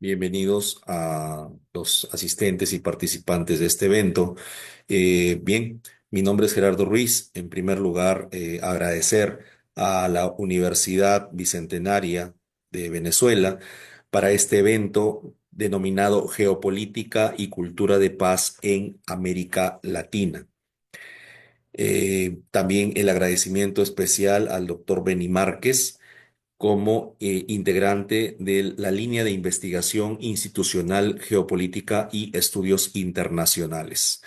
Bienvenidos a los asistentes y participantes de este evento. Bien, mi nombre es Gerardo Ruiz. En primer lugar, agradecer a la Universidad Bicentenaria de Venezuela para este evento denominado Geopolítica y Cultura de Paz en América Latina. También el agradecimiento especial al doctor Beni Márquez como integrante de la línea de investigación institucional, geopolítica y estudios internacionales.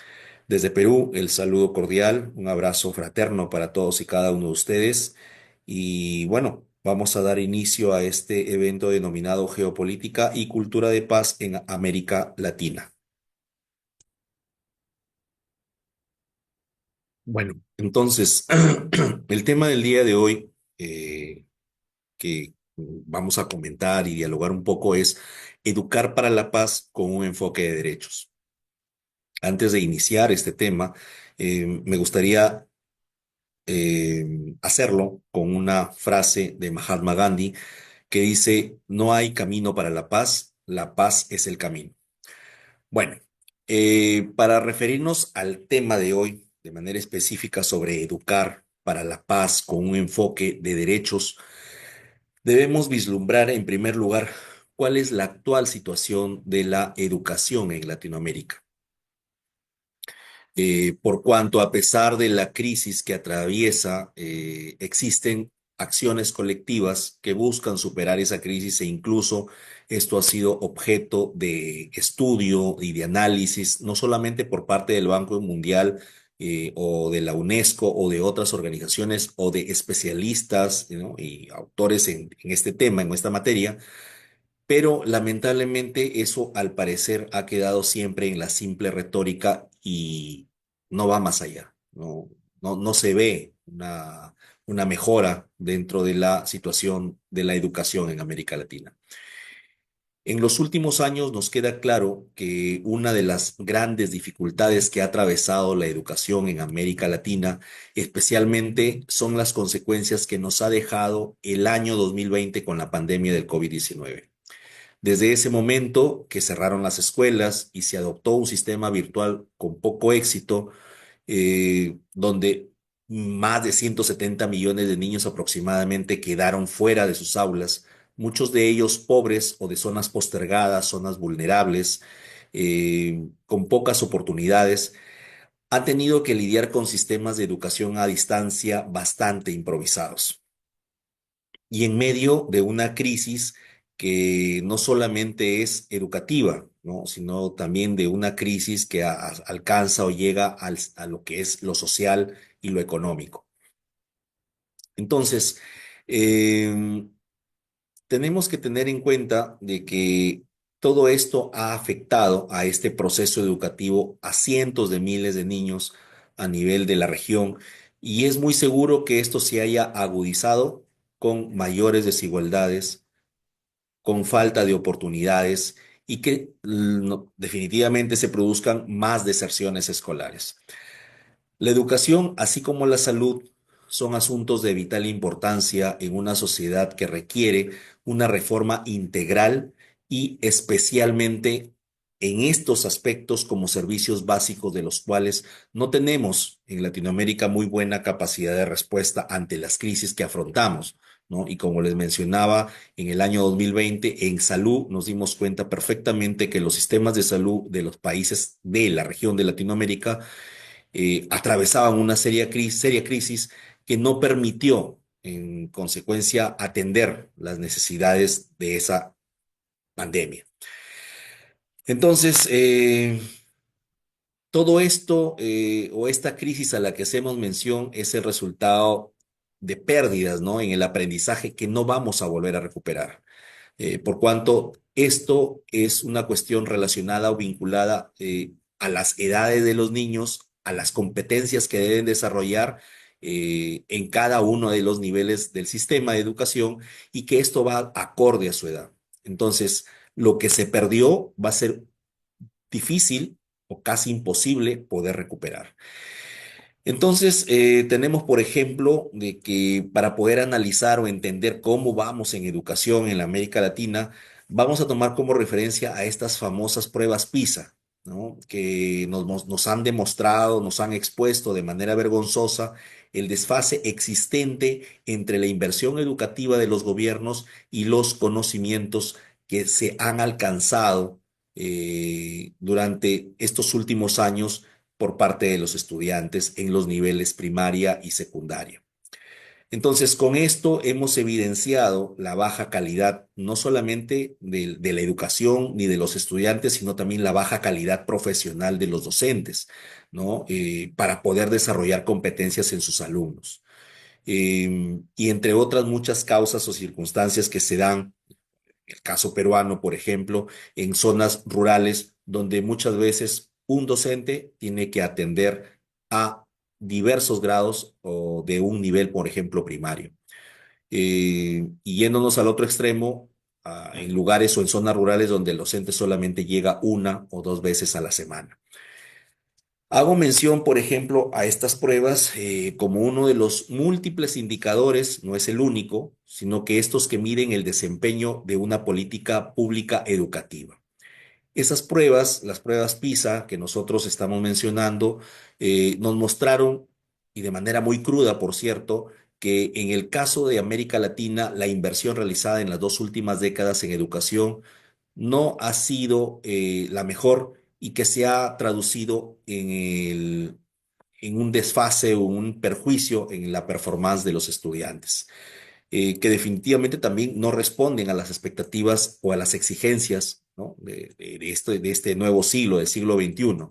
Desde Perú, el saludo cordial, un abrazo fraterno para todos y cada uno de ustedes. Y bueno, vamos a dar inicio a este evento denominado Geopolítica y Cultura de Paz en América Latina. Bueno, entonces, el tema del día de hoy que vamos a comentar y dialogar un poco es educar para la paz con un enfoque de derechos. Antes de iniciar este tema, me gustaría hacerlo con una frase de Mahatma Gandhi que dice, no hay camino para la paz es el camino. Bueno, para referirnos al tema de hoy, de manera específica sobre educar para la paz con un enfoque de derechos, debemos vislumbrar en primer lugar cuál es la actual situación de la educación en Latinoamérica. Por cuanto a pesar de la crisis que atraviesa, existen acciones colectivas que buscan superar esa crisis e incluso esto ha sido objeto de estudio y de análisis, no solamente por parte del Banco Mundial o de la UNESCO o de otras organizaciones o de especialistas, ¿no? Y autores en este tema, en esta materia, pero lamentablemente eso al parecer ha quedado siempre en la simple retórica y no va más allá. No se ve una mejora dentro de la situación de la educación en América Latina. En los últimos años nos queda claro que una de las grandes dificultades que ha atravesado la educación en América Latina, especialmente, son las consecuencias que nos ha dejado el año 2020 con la pandemia del COVID-19. Desde ese momento que cerraron las escuelas y se adoptó un sistema virtual con poco éxito, donde más de 170 millones de niños aproximadamente quedaron fuera de sus aulas, muchos de ellos pobres o de zonas postergadas, zonas vulnerables, con pocas oportunidades, han tenido que lidiar con sistemas de educación a distancia bastante improvisados y en medio de una crisis que no solamente es educativa, ¿no? Sino también de una crisis que alcanza o llega a lo que es lo social y lo económico. Entonces, em, tenemos que tener en cuenta de que todo esto ha afectado a este proceso educativo a cientos de miles de niños a nivel de la región y es muy seguro que esto se haya agudizado con mayores desigualdades, con falta de oportunidades y que definitivamente se produzcan más deserciones escolares. La educación, así como la salud, son asuntos de vital importancia en una sociedad que requiere una reforma integral y especialmente en estos aspectos como servicios básicos de los cuales no tenemos en Latinoamérica muy buena capacidad de respuesta ante las crisis que afrontamos, ¿no? Y como les mencionaba, en el año 2020 en salud nos dimos cuenta perfectamente que los sistemas de salud de los países de la región de Latinoamérica atravesaban una seria crisis que no permitió, en consecuencia, atender las necesidades de esa pandemia. Entonces, todo esto o esta crisis a la que hacemos mención es el resultado de pérdidas, ¿no? En el aprendizaje que no vamos a volver a recuperar. Por cuanto esto es una cuestión relacionada o vinculada a las edades de los niños, a las competencias que deben desarrollar en cada uno de los niveles del sistema de educación y que esto va acorde a su edad. Entonces, lo que se perdió va a ser difícil o casi imposible poder recuperar. Entonces, tenemos, por ejemplo, de que para poder analizar o entender cómo vamos en educación en la América Latina, Vamos a tomar como referencia a estas famosas pruebas PISA, ¿no? Que nos han demostrado, nos han expuesto de manera vergonzosa el desfase existente entre la inversión educativa de los gobiernos y los conocimientos que se han alcanzado durante estos últimos años por parte de los estudiantes en los niveles primaria y secundaria. Entonces, con esto hemos evidenciado la baja calidad, no solamente de la educación ni de los estudiantes, sino también la baja calidad profesional de los docentes, ¿no? Para poder desarrollar competencias en sus alumnos. Y entre otras muchas causas o circunstancias que se dan, el caso peruano, por ejemplo, en zonas rurales donde muchas veces un docente tiene que atender a diversos grados o de un nivel, por ejemplo, primario. Y yéndonos al otro extremo, en lugares o en zonas rurales donde el docente solamente llega una o dos veces a la semana. Hago mención, por ejemplo, a estas pruebas como uno de los múltiples indicadores, no es el único, sino que estos que miden el desempeño de una política pública educativa. Esas pruebas, las pruebas PISA que nosotros estamos mencionando, nos mostraron, y de manera muy cruda, por cierto, que en el caso de América Latina, la inversión realizada en las dos últimas décadas en educación no ha sido la mejor y que se ha traducido en un desfase o un perjuicio en la performance de los estudiantes, que definitivamente también no responden a las expectativas o a las exigencias, ¿no? De este nuevo siglo, del siglo XXI.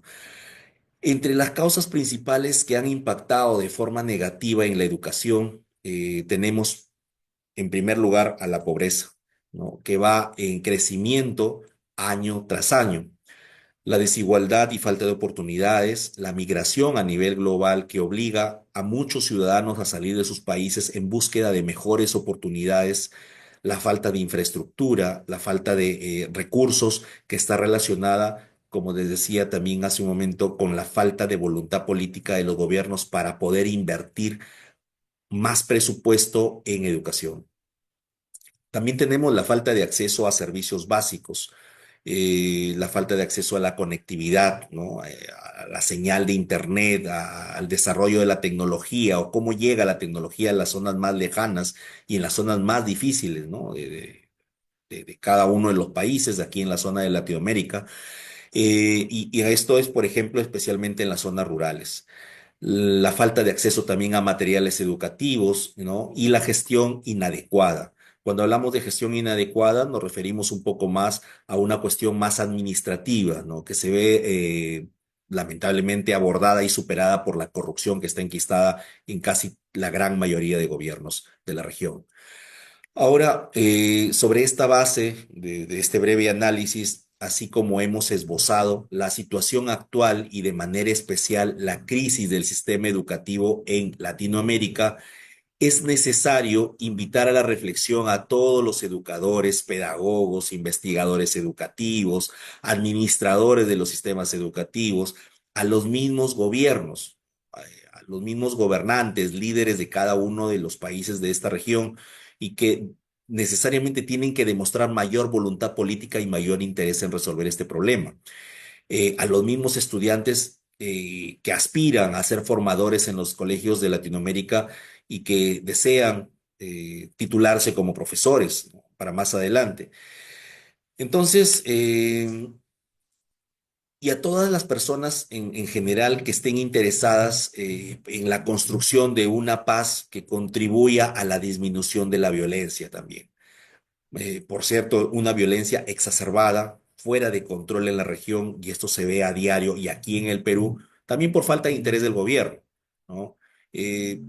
Entre las causas principales que han impactado de forma negativa en la educación, tenemos en primer lugar a la pobreza, ¿no? Que va en crecimiento año tras año. La desigualdad y falta de oportunidades, la migración a nivel global que obliga a muchos ciudadanos a salir de sus países en búsqueda de mejores oportunidades, la falta de infraestructura, la falta de recursos que está relacionada, como les decía también hace un momento, con la falta de voluntad política de los gobiernos para poder invertir más presupuesto en educación. También tenemos la falta de acceso a servicios básicos, la falta de acceso a la conectividad, ¿no? A la señal de Internet, al desarrollo de la tecnología o cómo llega la tecnología a las zonas más lejanas y en las zonas más difíciles, ¿no? De cada uno de los países, de aquí en la zona de Latinoamérica. Y esto es, por ejemplo, especialmente en las zonas rurales. La falta de acceso también a materiales educativos, ¿no? Y la gestión inadecuada. Cuando hablamos de gestión inadecuada, nos referimos un poco más a una cuestión más administrativa, ¿no? Que se ve lamentablemente abordada y superada por la corrupción que está enquistada en casi la gran mayoría de gobiernos de la región. Ahora, sobre esta base de este breve análisis, así como hemos esbozado la situación actual y de manera especial la crisis del sistema educativo en Latinoamérica, es necesario invitar a la reflexión a todos los educadores, pedagogos, investigadores educativos, administradores de los sistemas educativos, a los mismos gobiernos, a los mismos gobernantes, líderes de cada uno de los países de esta región y que necesariamente tienen que demostrar mayor voluntad política y mayor interés en resolver este problema. A los mismos estudiantes que aspiran a ser formadores en los colegios de Latinoamérica y que desean titularse como profesores, ¿no? Para más adelante. Entonces, y a todas las personas en general que estén interesadas en la construcción de una paz que contribuya a la disminución de la violencia también. Por cierto, una violencia exacerbada, fuera de control en la región, y esto se ve a diario y aquí en el Perú, también por falta de interés del gobierno, ¿no? Eh,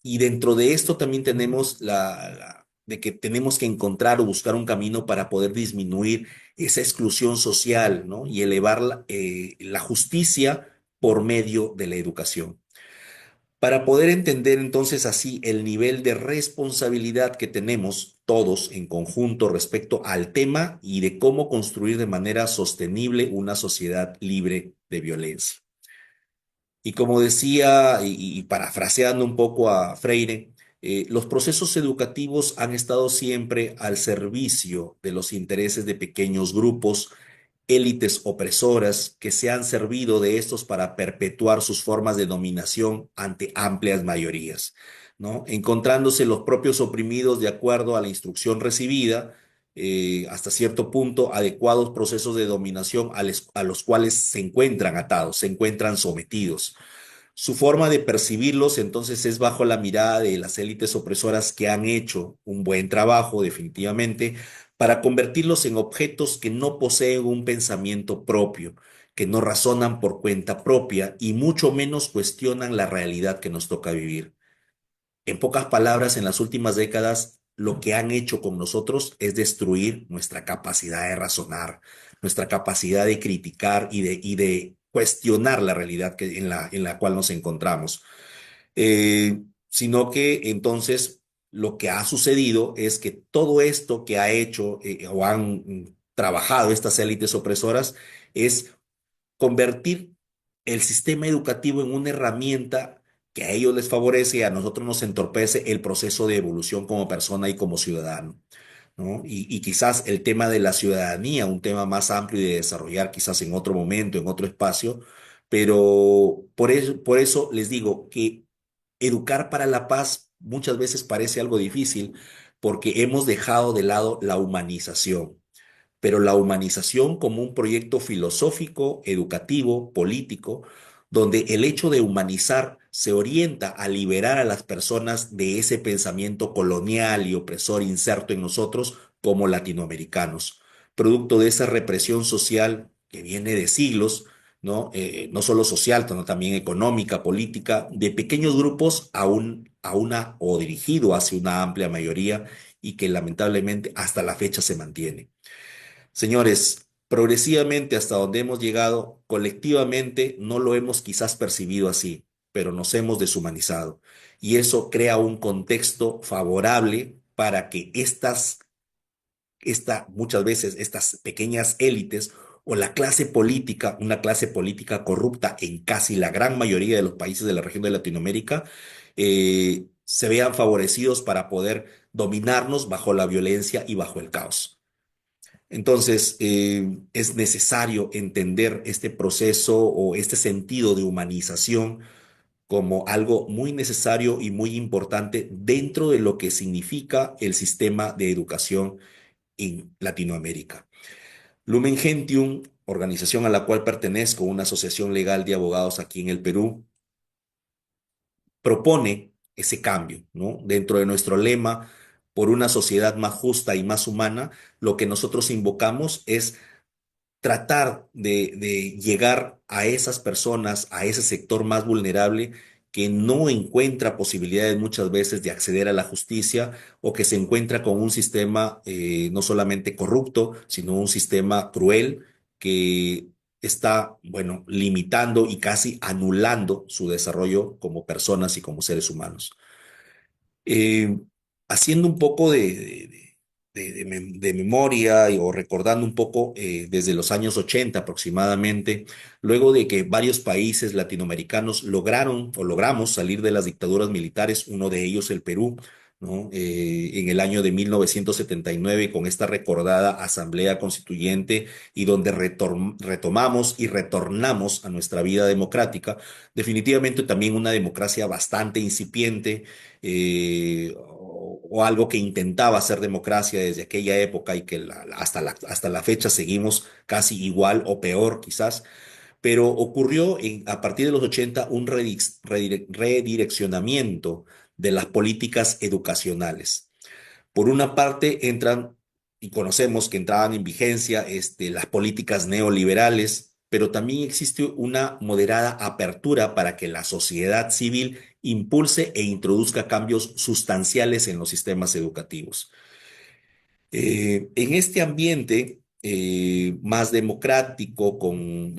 y dentro de esto también tenemos de que tenemos que encontrar o buscar un camino para poder disminuir esa exclusión social, ¿no? Y elevar la justicia por medio de la educación para poder entender entonces así el nivel de responsabilidad que tenemos todos en conjunto respecto al tema y de cómo construir de manera sostenible una sociedad libre de violencia. Y como decía, y parafraseando un poco a Freire, Los procesos educativos han estado siempre al servicio de los intereses de pequeños grupos, élites opresoras que se han servido de estos para perpetuar sus formas de dominación ante amplias mayorías, ¿no? Encontrándose los propios oprimidos de acuerdo a la instrucción recibida, hasta cierto punto, adecuados procesos de dominación a los cuales se encuentran atados, se encuentran sometidos. Su forma de percibirlos entonces es bajo la mirada de las élites opresoras que han hecho un buen trabajo definitivamente para convertirlos en objetos que no poseen un pensamiento propio, que no razonan por cuenta propia y mucho menos cuestionan la realidad que nos toca vivir. En pocas palabras, en las últimas décadas, lo que han hecho con nosotros es destruir nuestra capacidad de razonar, nuestra capacidad de criticar y de cuestionar la realidad en la cual nos encontramos. Sino que entonces lo que ha sucedido es que todo esto que ha hecho o han trabajado estas élites opresoras es convertir el sistema educativo en una herramienta que a ellos les favorece y a nosotros nos entorpece el proceso de evolución como persona y como ciudadano, ¿no? Y quizás el tema de la ciudadanía, un tema más amplio y de desarrollar quizás en otro momento, en otro espacio, pero por eso les digo que educar para la paz muchas veces parece algo difícil porque hemos dejado de lado la humanización, pero la humanización como un proyecto filosófico, educativo, político, donde el hecho de humanizar se orienta a liberar a las personas de ese pensamiento colonial y opresor inserto en nosotros como latinoamericanos, producto de esa represión social que viene de siglos, ¿no? No solo social, sino también económica, política, de pequeños grupos a una o dirigido hacia una amplia mayoría y que lamentablemente hasta la fecha se mantiene. Señores, progresivamente hasta donde hemos llegado, colectivamente no lo hemos quizás percibido así, pero nos hemos deshumanizado. Y eso crea un contexto favorable para que muchas veces estas pequeñas élites o la clase política, una clase política corrupta en casi la gran mayoría de los países de la región de Latinoamérica, se vean favorecidos para poder dominarnos bajo la violencia y bajo el caos. Entonces, es necesario entender este proceso o este sentido de humanización como algo muy necesario y muy importante dentro de lo que significa el sistema de educación en Latinoamérica. Lumen Gentium, organización a la cual pertenezco, una asociación legal de abogados aquí en el Perú, propone ese cambio, ¿no? Dentro de nuestro lema, por una sociedad más justa y más humana, lo que nosotros invocamos es tratar de llegar a esas personas, a ese sector más vulnerable que no encuentra posibilidades muchas veces de acceder a la justicia o que se encuentra con un sistema no solamente corrupto, sino un sistema cruel que está, bueno, limitando y casi anulando su desarrollo como personas y como seres humanos. Eh, Haciendo un poco de memoria o recordando un poco desde los años 80 aproximadamente, luego de que varios países latinoamericanos lograron o logramos salir de las dictaduras militares, uno de ellos el Perú, ¿no? En el año de 1979 con esta recordada Asamblea Constituyente y donde retomamos y retornamos a nuestra vida democrática, definitivamente también una democracia bastante incipiente, o algo que intentaba hacer democracia desde aquella época y que hasta la fecha seguimos casi igual o peor quizás, pero ocurrió a partir de los 80 un redireccionamiento de las políticas educacionales. Por una parte entran, y conocemos que entraban en vigencia las políticas neoliberales, pero también existe una moderada apertura para que la sociedad civil impulse e introduzca cambios sustanciales en los sistemas educativos. En este ambiente más democrático, con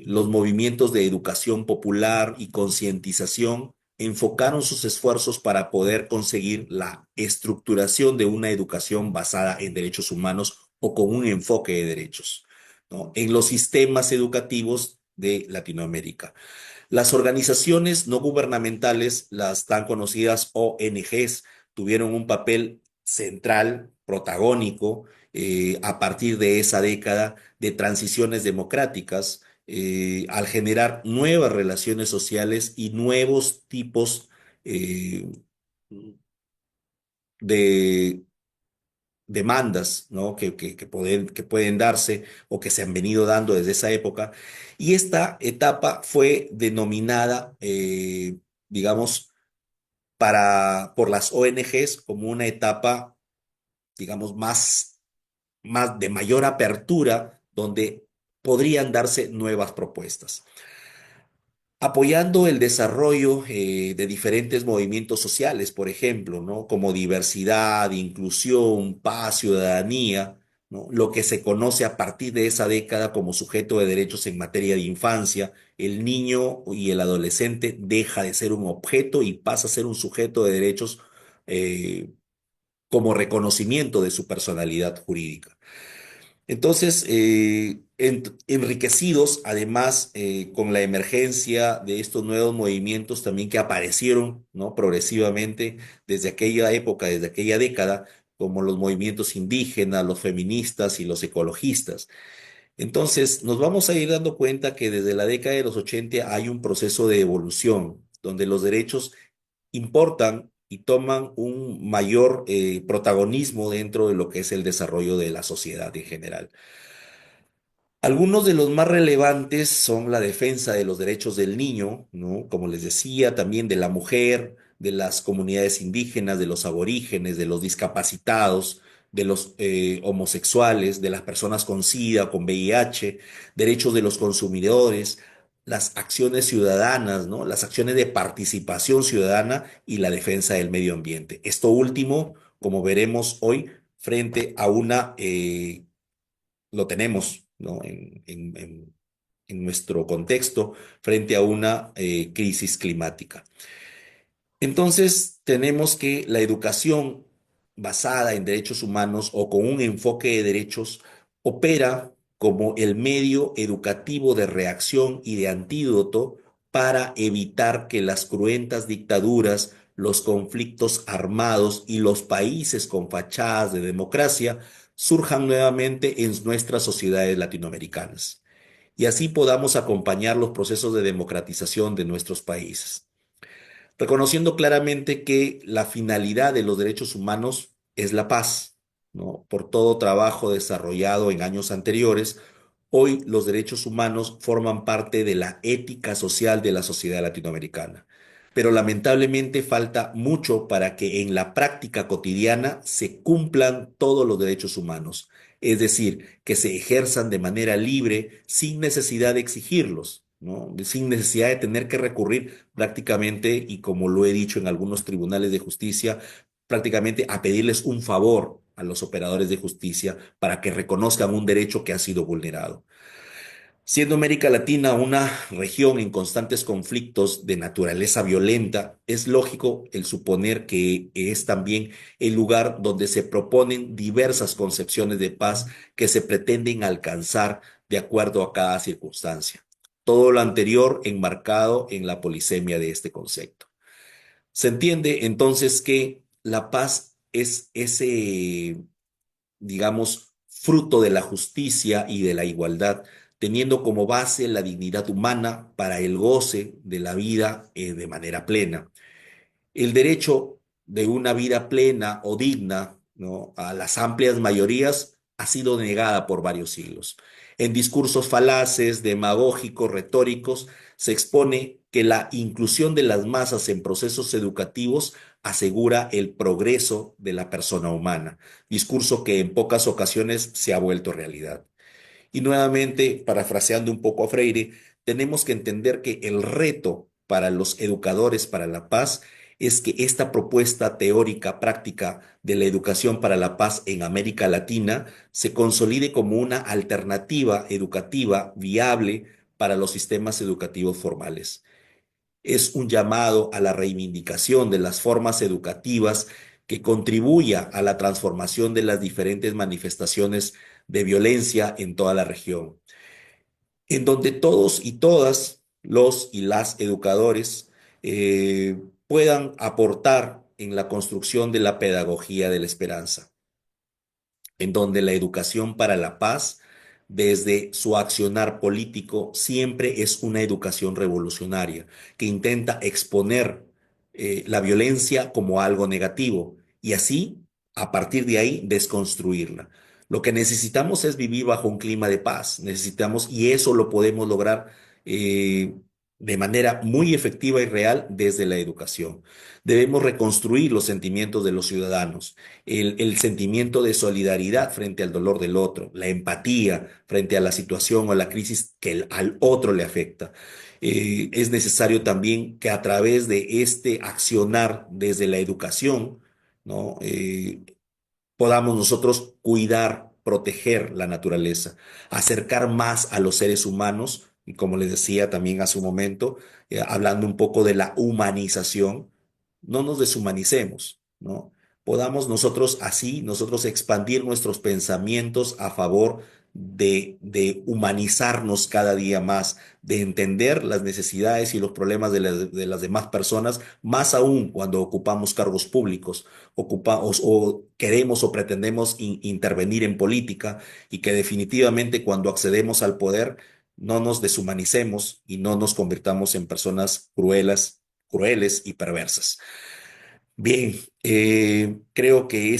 los movimientos de educación popular y concientización, enfocaron sus esfuerzos para poder conseguir la estructuración de una educación basada en derechos humanos o con un enfoque de derechos, ¿no? En los sistemas educativos de Latinoamérica. Las organizaciones no gubernamentales, las tan conocidas ONGs, tuvieron un papel central, protagónico, a partir de esa década de transiciones democráticas, al generar nuevas relaciones sociales y nuevos tipos eh, de demandas, ¿no? Que pueden darse o que se han venido dando desde esa época. Y esta etapa fue denominada, digamos, por las ONGs como una etapa, digamos, más de mayor apertura, donde podrían darse nuevas propuestas. Apoyando el desarrollo de diferentes movimientos sociales, por ejemplo, ¿no? Como diversidad, inclusión, paz, ciudadanía, ¿no? Lo que se conoce a partir de esa década como sujeto de derechos en materia de infancia, el niño y el adolescente deja de ser un objeto y pasa a ser un sujeto de derechos eh, como reconocimiento de su personalidad jurídica. Entonces, enriquecidos además con la emergencia de estos nuevos movimientos también que aparecieron, ¿no? Progresivamente desde aquella época, desde aquella década, como los movimientos indígenas, los feministas y los ecologistas. Entonces, nos vamos a ir dando cuenta que desde la década de los 80 hay un proceso de evolución, donde los derechos importan y toman un mayor protagonismo dentro de lo que es el desarrollo de la sociedad en general. Algunos de los más relevantes son la defensa de los derechos del niño, ¿no? Como les decía, también de la mujer, de las comunidades indígenas, de los aborígenes, de los discapacitados, de los homosexuales, de las personas con SIDA, con VIH, derechos de los consumidores, las acciones ciudadanas, ¿no? Las acciones de participación ciudadana y la defensa del medio ambiente. Esto último, como veremos hoy, frente a lo tenemos, ¿no? En nuestro contexto frente a una crisis climática. Entonces, tenemos que la educación basada en derechos humanos o con un enfoque de derechos opera como el medio educativo de reacción y de antídoto para evitar que las cruentas dictaduras, los conflictos armados y los países con fachadas de democracia surjan nuevamente en nuestras sociedades latinoamericanas y así podamos acompañar los procesos de democratización de nuestros países, reconociendo claramente que la finalidad de los derechos humanos es la paz, ¿no? Por todo trabajo desarrollado en años anteriores, hoy los derechos humanos forman parte de la ética social de la sociedad latinoamericana. Pero lamentablemente falta mucho para que en la práctica cotidiana se cumplan todos los derechos humanos, es decir, que se ejerzan de manera libre sin necesidad de exigirlos, ¿no? Sin necesidad de tener que recurrir prácticamente, y como lo he dicho en algunos tribunales de justicia, prácticamente a pedirles un favor a los operadores de justicia para que reconozcan un derecho que ha sido vulnerado. Siendo América Latina una región en constantes conflictos de naturaleza violenta, es lógico el suponer que es también el lugar donde se proponen diversas concepciones de paz que se pretenden alcanzar de acuerdo a cada circunstancia. Todo lo anterior enmarcado en la polisemia de este concepto. Se entiende entonces que la paz es ese, digamos, fruto de la justicia y de la igualdad, teniendo como base la dignidad humana para el goce de la vida de manera plena. El derecho de una vida plena o digna, ¿no? A las amplias mayorías ha sido negada por varios siglos. En discursos falaces, demagógicos, retóricos, se expone que la inclusión de las masas en procesos educativos asegura el progreso de la persona humana, discurso que en pocas ocasiones se ha vuelto realidad. Y nuevamente, parafraseando un poco a Freire, tenemos que entender que el reto para los educadores para la paz es que esta propuesta teórica práctica de la educación para la paz en América Latina se consolide como una alternativa educativa viable para los sistemas educativos formales. Es un llamado a la reivindicación de las formas educativas que contribuya a la transformación de las diferentes manifestaciones de violencia en toda la región, en donde todos y todas los y las educadores puedan aportar en la construcción de la pedagogía de la esperanza, en donde la educación para la paz, desde su accionar político, siempre es una educación revolucionaria, que intenta exponer la violencia como algo negativo y así, a partir de ahí, desconstruirla. Lo que necesitamos es vivir bajo un clima de paz, necesitamos, y eso lo podemos lograr eh, de manera muy efectiva y real desde la educación. Debemos reconstruir los sentimientos de los ciudadanos, el sentimiento de solidaridad frente al dolor del otro, la empatía frente a la situación o la crisis que al otro le afecta. Es necesario también que a través de este accionar desde la educación, ¿no? Podamos nosotros cuidar, proteger la naturaleza, acercar más a los seres humanos, y como les decía también hace un momento, hablando un poco de la humanización, no nos deshumanicemos, ¿no? Podamos nosotros así, nosotros expandir nuestros pensamientos a favor de humanizarnos cada día más, de entender las necesidades y los problemas de las demás personas, más aún cuando ocupamos cargos públicos ocupamos o queremos o pretendemos intervenir en política y que definitivamente cuando accedemos al poder no nos deshumanicemos y no nos convirtamos en personas crueles y perversas. Bien, creo que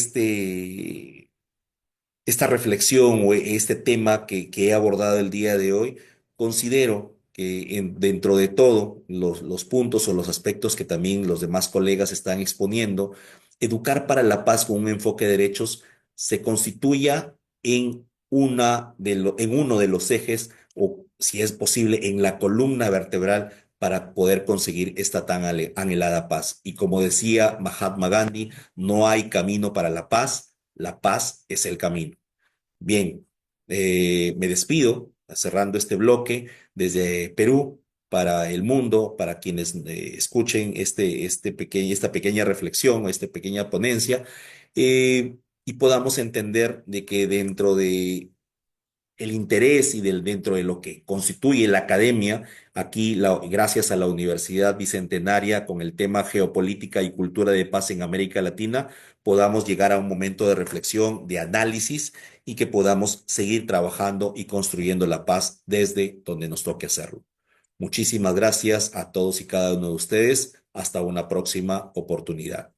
esta reflexión o este tema que he abordado el día de hoy, considero que dentro de todo los puntos o los aspectos que también los demás colegas están exponiendo, educar para la paz con un enfoque de derechos se constituya en uno de los ejes o, si es posible, en la columna vertebral para poder conseguir esta tan anhelada paz. Y como decía Mahatma Gandhi, no hay camino para la paz es el camino. Bien, me despido cerrando este bloque desde Perú para el mundo, para quienes escuchen esta pequeña reflexión, esta pequeña ponencia, y podamos entender de que dentro de el interés y dentro de lo que constituye la academia, aquí, gracias a la Universidad Bicentenaria, con el tema Geopolítica y Cultura de Paz en América Latina, podamos llegar a un momento de reflexión, de análisis y que podamos seguir trabajando y construyendo la paz desde donde nos toque hacerlo. Muchísimas gracias a todos y cada uno de ustedes. Hasta una próxima oportunidad.